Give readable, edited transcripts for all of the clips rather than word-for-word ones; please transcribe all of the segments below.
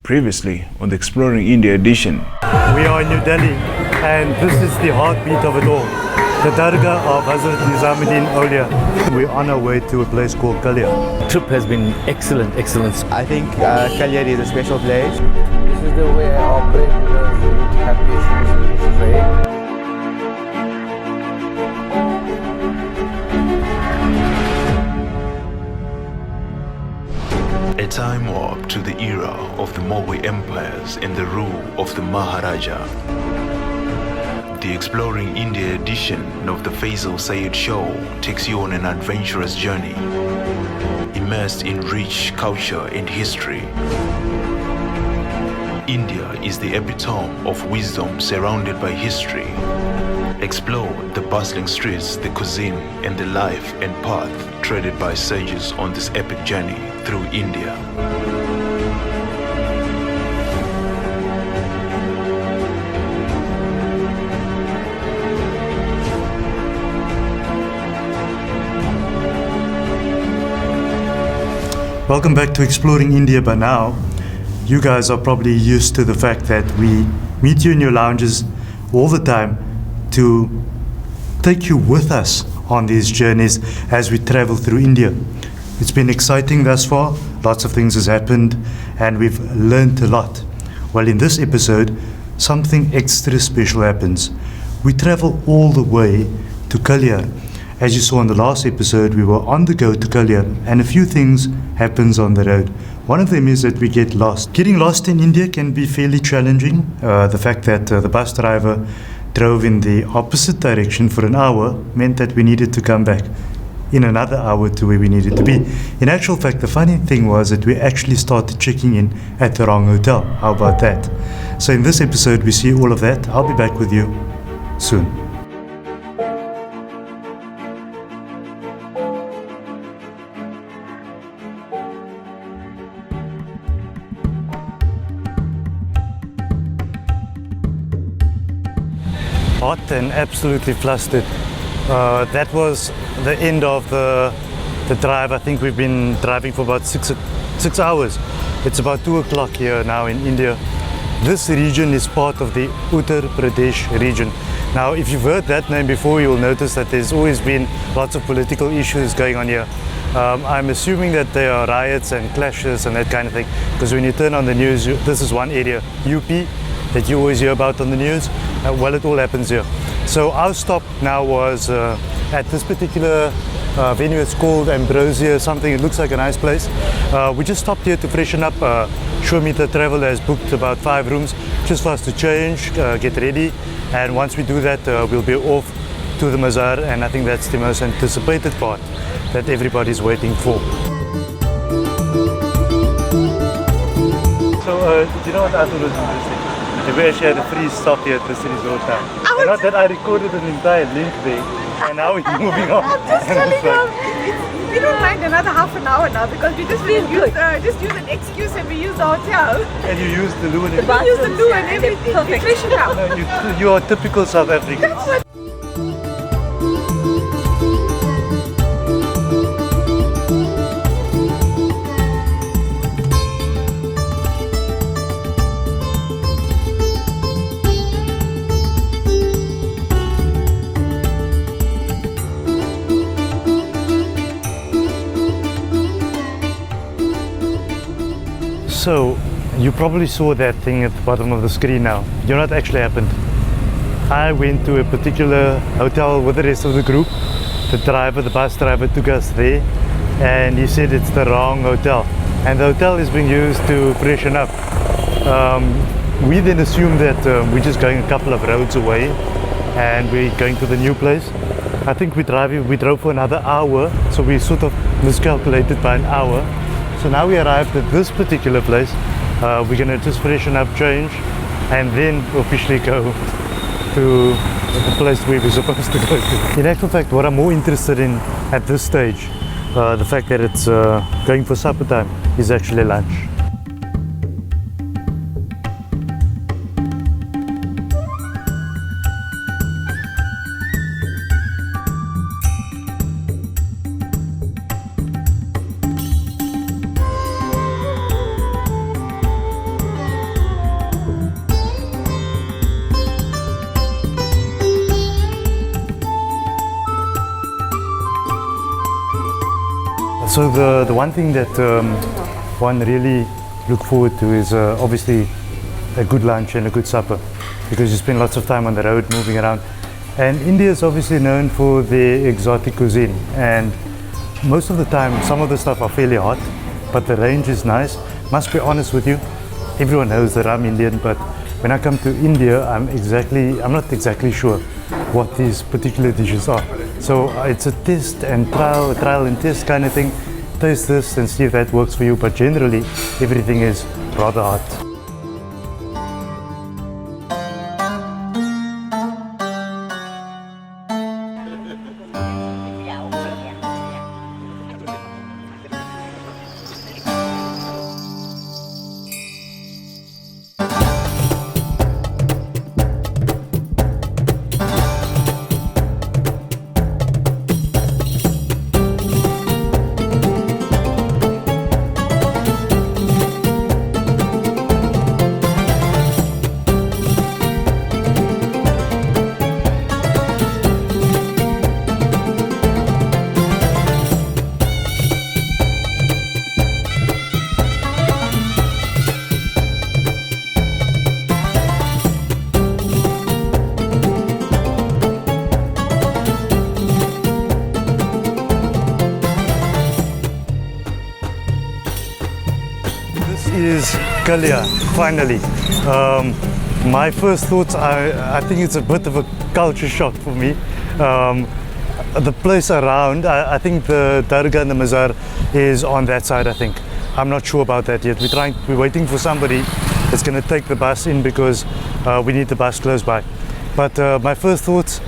Previously on the Exploring India edition. We are in New Delhi and this is the heartbeat of it all. The dargah of Hazrat Nizamuddin Awliya. We're on our way to a place called Kalyar. Trip has been excellent. I think Kalyar is a special place. This is the way I operate because we have patience in trade. A time warp to the era of the Mughal empires and the rule of the Maharaja. The Exploring India edition of the Faizal Syed show takes you on an adventurous journey, immersed in rich culture and history. India is the epitome of wisdom surrounded by history. Explore the bustling streets, the cuisine, and the life and path treaded by sages on this epic journey through India. Welcome back to Exploring India. By now, you guys are probably used to the fact that we meet you in your lounges all the time to take you with us on these journeys as we travel through India. It's been exciting thus far, lots of things has happened and we've learned a lot. Well, in this episode, something extra special happens. We travel all the way to Kalyar. As you saw in the last episode, we were on the go to Kalyar and a few things happens on the road. One of them is that we get lost. Getting lost in India can be fairly challenging. The fact that the bus driver drove in the opposite direction for an hour meant that we needed to come back in another hour to where we needed to be. In actual fact, the funny thing was that we actually started checking in at the wrong hotel. How about that? So in this episode, we see all of that. I'll be back with you soon. Hot and absolutely flustered. That was the end of the drive. I think we've been driving for about six hours. It's about 2 o'clock here now in India. This region is part of the Uttar Pradesh region. Now, if you've heard that name before, you'll notice that there's always been lots of political issues going on here. I'm assuming that there are riots and clashes and that kind of thing, because when you turn on the news, this is one area, UP, that you always hear about on the news. Well, it all happens here. So our stop now was at this particular venue. It's called Ambrosia something. It looks like a nice place. We just stopped here to freshen up. Showmeter Travel has booked about 5 rooms just for us to change, get ready, and once we do that, we'll be off to the Mazar, and I think that's the most anticipated part that everybody's waiting for. So, do you know what I thought was interesting? We actually had a free stop here at the city's road now. Not that I recorded an entire link there, and now we're moving on. I'm just telling you, we don't mind another half an hour now because we just use an excuse and we use the hotel. And you use the loo and everything. We use the loo and everything. Perfect. We freshen up. No, you are typical South African. So, you probably saw that thing at the bottom of the screen now. You know what actually happened? I went to a particular hotel with the rest of the group. The bus driver took us there and he said it's the wrong hotel. And the hotel is being used to freshen up. We then assumed that we're just going a couple of roads away and we're going to the new place. I think we drove for another hour, so we sort of miscalculated by an hour. So now we arrived at this particular place. We're going to just freshen up, change, and then officially go to the place where we're supposed to go to. In actual fact, what I'm more interested in at this stage, the fact that it's going for supper time, is actually lunch. So the one thing that one really look forward to is obviously a good lunch and a good supper, because you spend lots of time on the road moving around. And India is obviously known for their exotic cuisine, and most of the time some of the stuff are fairly hot, but the range is nice. Must be honest with you, everyone knows that I'm Indian, but when I come to India, I'm not exactly sure what these particular dishes are. So it's a test and trial and test kind of thing. Taste this and see if that works for you, but generally everything is rather hot. Is Kalyar, finally. My first thoughts, I think it's a bit of a culture shock for me. The place around, I think the dargah and the mazar is on that side, I think. I'm not sure about that yet. We're waiting for somebody that's going to take the bus in, because we need the bus close by. But my first thoughts,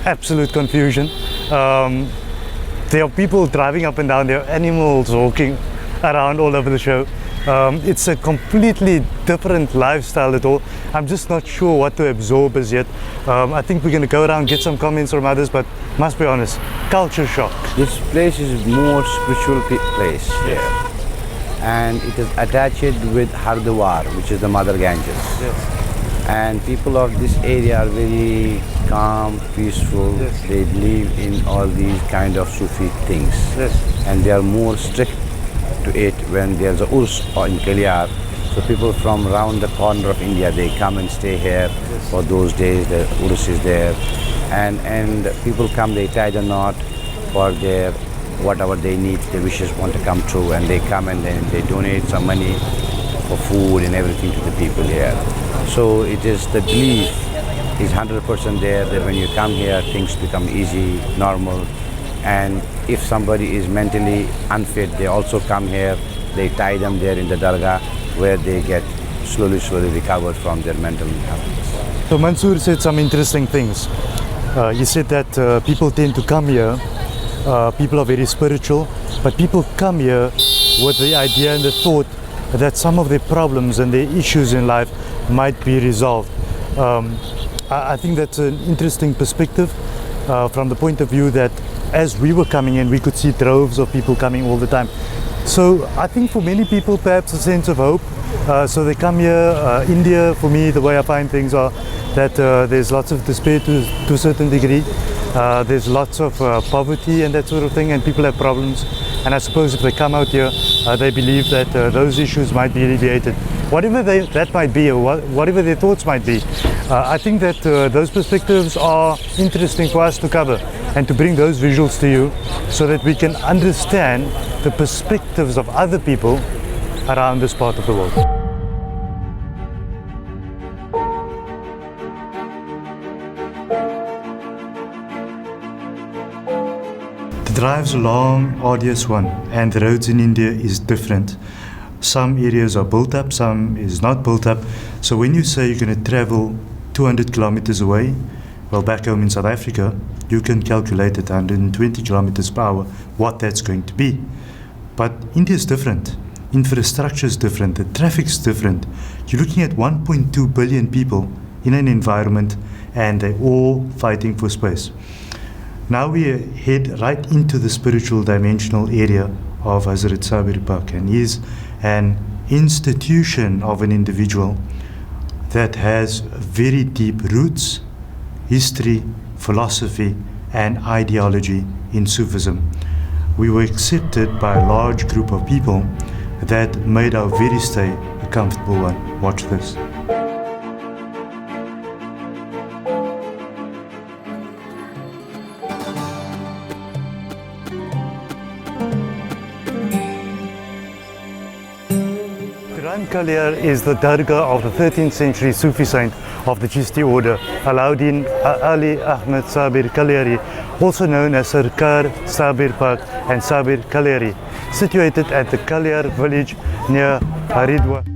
absolute confusion. There are people driving up and down, there are animals walking around all over the show. It's a completely different lifestyle at all. I'm just not sure what to absorb as yet. I think we're going to go around, get some comments from others, but must be honest, culture shock. This place is more spiritual place here, and it is attached with Haridwar, which is the Mother Ganges. Yes. And people of this area are very calm, peaceful. Yes. They believe in all these kind of Sufi things. Yes. And they are more strict to it when there's a urs in Kalyar. So people from around the corner of India, they come and stay here for those days. The urs is there, and people come, they tie the knot for their whatever they need, their wishes want to come true, and they come and then they donate some money for food and everything to the people here. So it is, the belief is 100% there that when you come here, things become easy, normal. And if somebody is mentally unfit, they also come here, they tie them there in the dargah, where they get slowly recovered from their mental illness. So Mansoor said some interesting things. He said that people tend to come here, people are very spiritual, but people come here with the idea and the thought that some of their problems and their issues in life might be resolved. I think that's an interesting perspective from the point of view that as we were coming in, we could see droves of people coming all the time. So I think for many people, perhaps a sense of hope. So they come here. India, for me, the way I find things are that there's lots of despair to a certain degree. There's lots of poverty and that sort of thing, and people have problems. And I suppose if they come out here, they believe that those issues might be alleviated. Whatever that might be, or whatever their thoughts might be. I think that those perspectives are interesting for us to cover and to bring those visuals to you, so that we can understand the perspectives of other people around this part of the world. The drive's a long, arduous one, and the roads in India is different. Some areas are built up, some is not built up. So when you say you're going to travel 200 kilometers away, well, back home in South Africa, you can calculate at 120 kilometers per hour what that's going to be. But India is different. Infrastructure is different. The traffic is different. You're looking at 1.2 billion people in an environment, and they're all fighting for space. Now we head right into the spiritual dimensional area of Hazrat Sabir Pak, and he's an institution of an individual that has very deep roots, history, philosophy, and ideology in Sufism. we were accepted by a large group of people that made our very stay a comfortable one. Watch this. Kalyar is the dargah of the 13th century Sufi saint of the Chishti Order, Alauddin Ali Ahmad Sabir Kaliyari, also known as Sarkar, Sabir Park and Sabir Kaliyari, situated at the Kalyar village near Haridwar.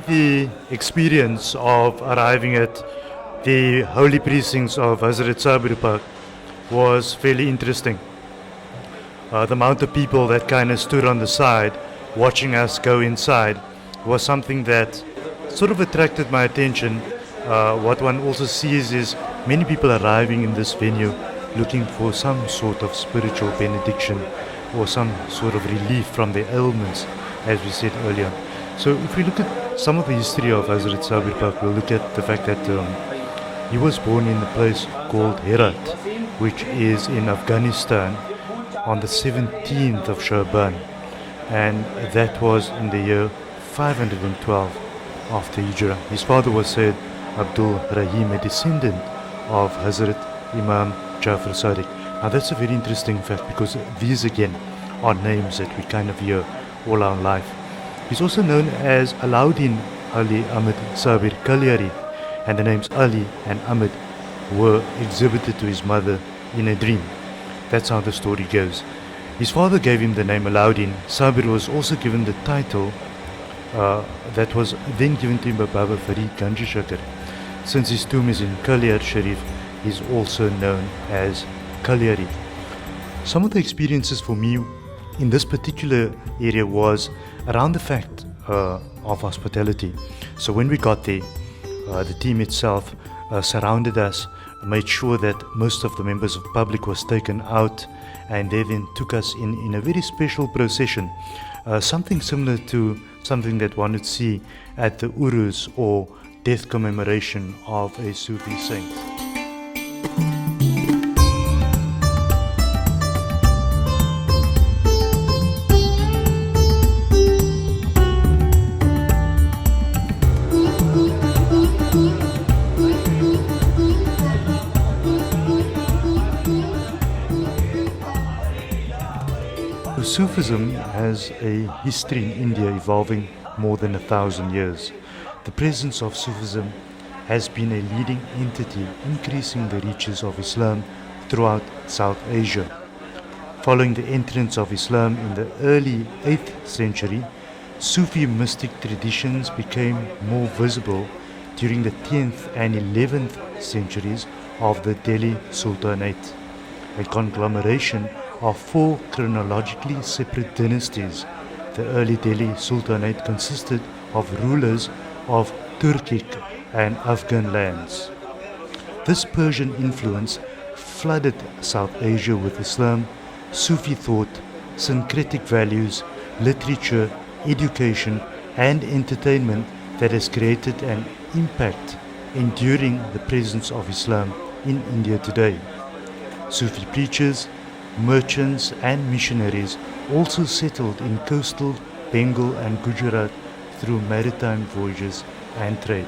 The experience of arriving at the holy precincts of Hazrat Sabir Park was fairly interesting. The amount of people that kind of stood on the side watching us go inside was something that sort of attracted my attention. What one also sees is many people arriving in this venue looking for some sort of spiritual benediction or some sort of relief from their ailments, as we said earlier. So if we look at some of the history of Hazrat Sabir Park, we'll look at the fact that he was born in a place called Herat, which is in Afghanistan, on the 17th of Shaaban, and that was in the year 512 after Hijrah. His father was Syed Abdul Rahim, a descendant of Hazrat Imam Ja'far Sadiq. Now that's a very interesting fact, because these again are names that we kind of hear all our life. He's also known as Alauddin Ali Ahmed Sabir Kaliyari, and the names Ali and Ahmed were exhibited to his mother in a dream. That's how the story goes. His father gave him the name Alauddin. Sabir was also given the title that was then given to him by Baba Farid Ganji Shakar. Since his tomb is in Kalyar Sharif, he's also known as Kalyari. Some of the experiences for me in this particular area was around the fact of hospitality. So when we got there, the team itself surrounded us, made sure that most of the members of the public was taken out, and they then took us in a very special procession, something similar to something that one would see at the Urus or death commemoration of a Sufi saint. Sufism has a history in India evolving more than 1,000 years. The presence of Sufism has been a leading entity increasing the reaches of Islam throughout South Asia. Following the entrance of Islam in the early 8th century, Sufi mystic traditions became more visible during the 10th and 11th centuries of the Delhi Sultanate, a conglomeration of 4 chronologically separate dynasties. The early Delhi Sultanate consisted of rulers of Turkic and Afghan lands. This Persian influence flooded South Asia with Islam, Sufi thought, syncretic values, literature, education, and entertainment that has created an impact enduring the presence of Islam in India today. Sufi preachers, merchants and missionaries also settled in coastal Bengal and Gujarat through maritime voyages and trade.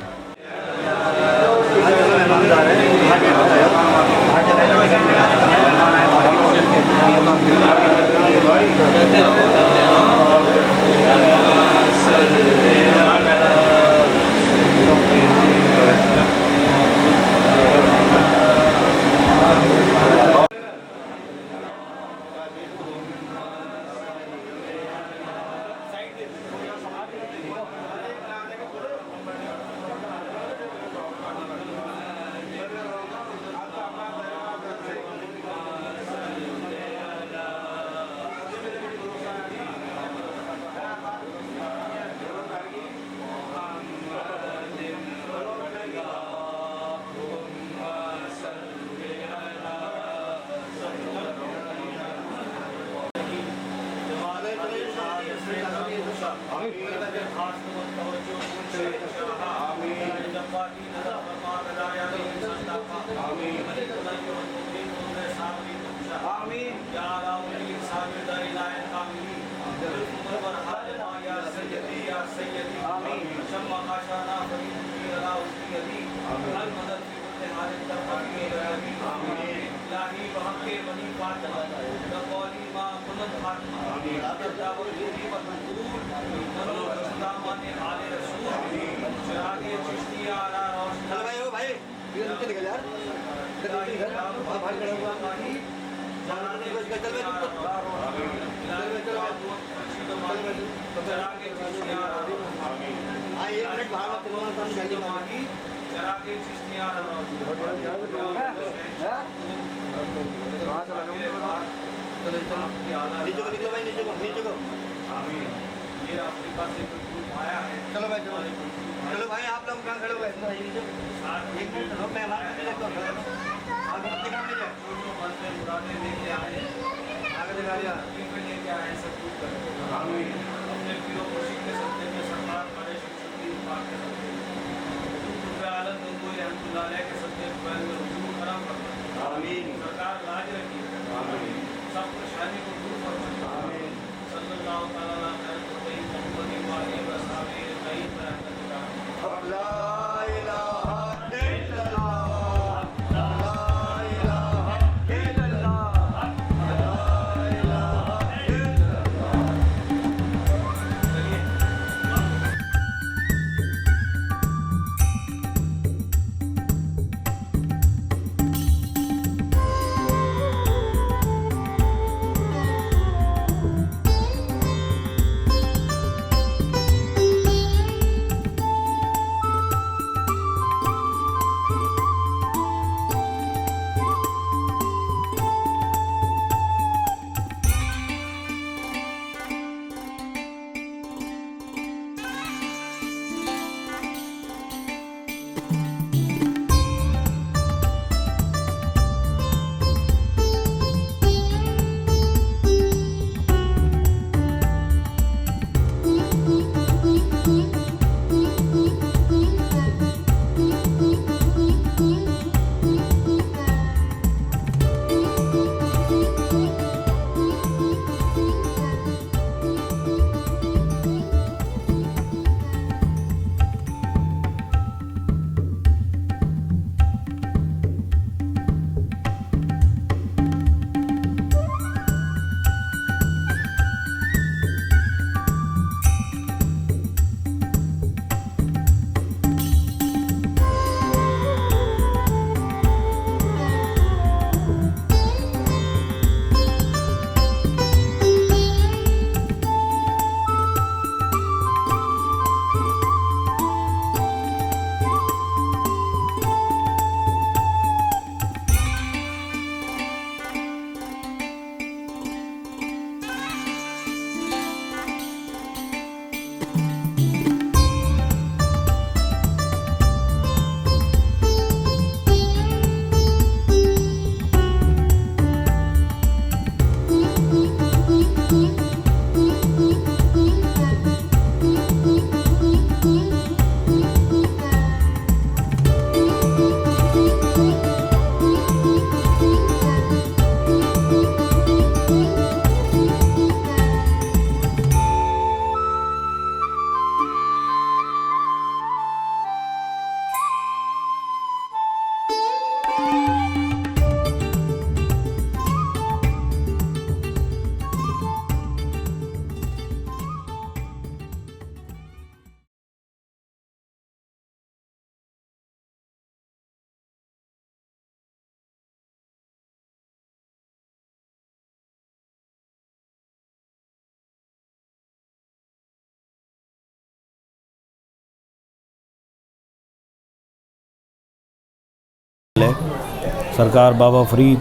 सरकार बाबा फरीद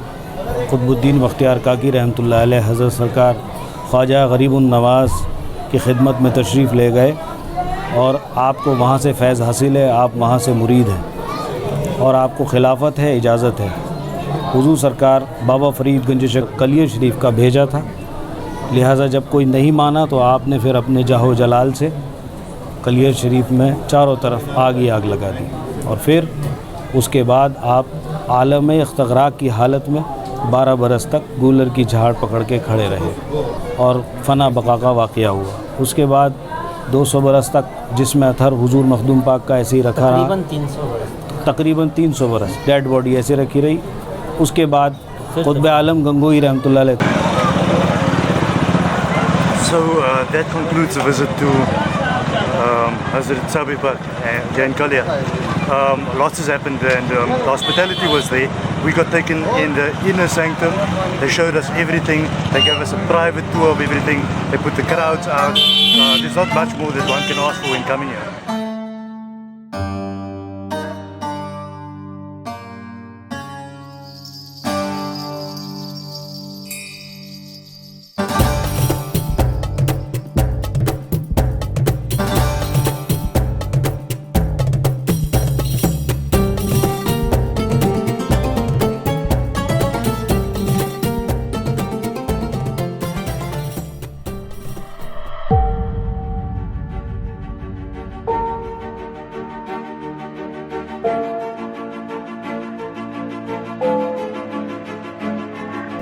क़ुतबुद्दीन बख्तियार काकी रहमतुल्लाह अलैह हज़रत सरकार ख्वाजा गरीबुन नवाज़ की खिदमत में तशरीफ़ ले गए और आपको वहाँ से फैज़ हासिल है, आप वहाँ से मुरीद हैं और आपको खिलाफत है, इजाज़त है। हुज़ूर सरकार बाबा फरीद गंज कलियर शरीफ का भेजा था, लिहाजा जब कोई नहीं माना तो आपने फिर अपने जाहो जलाल से कलियर शरीफ में चारों तरफ आग ही आग लगा दी। और फिर उसके बाद आप आलम इख्तिराक की हालत में 12 बरस तक गूलर की झाड़ पकड़ के खड़े रहे और फना बका का वाक़या हुआ। उसके बाद 200 बरस तक जिस्म अतहर हुजूर मखदूम पाक का ऐसे ही रखा रहा, तकरीबन 300 बरस डेड बॉडी ऐसे रखी रही। उसके बाद क़ुत्ब आलम गंगोई रहमतुल्लाह अलैह। So that concludes the visit to Hazrat Sabir and Kalyar. Lots has happened, and the hospitality was there. We got taken in the inner sanctum. They showed us everything. They gave us a private tour of everything. They put the crowds out. There's not much more that one can ask for when coming here.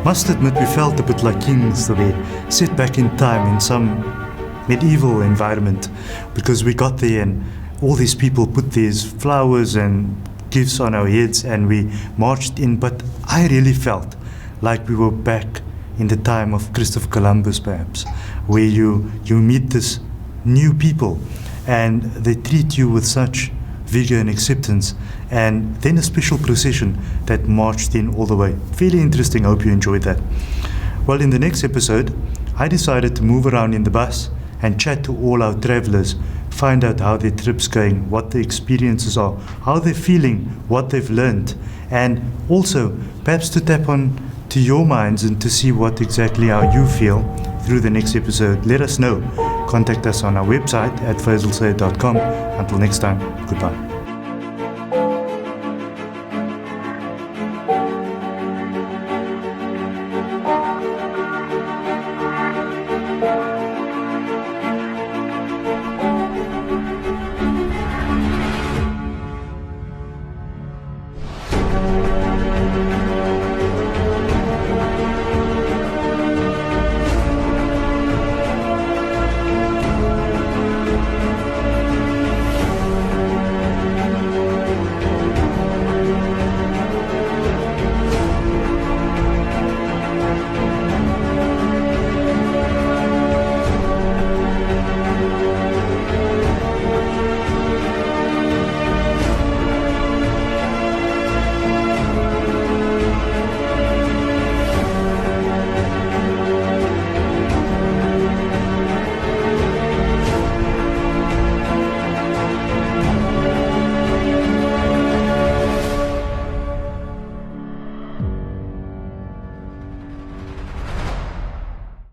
Must admit, we felt a bit like kings the way set back in time in some medieval environment, because we got there and all these people put these flowers and gifts on our heads and we marched in. But I really felt like we were back in the time of Christopher Columbus, perhaps, where you meet this new people and they treat you with such vigor and acceptance, and then a special procession that marched in all the way. Fairly interesting. Hope you enjoyed that. Well, in the next episode, I decided to move around in the bus and chat to all our travelers, find out how their trip's going, what the experiences are, how they're feeling, what they've learned, and also perhaps to tap on to your minds and to see what exactly how you feel through the next episode. Let us know. Contact us on our website at faizalsayed.com. Until next time, goodbye.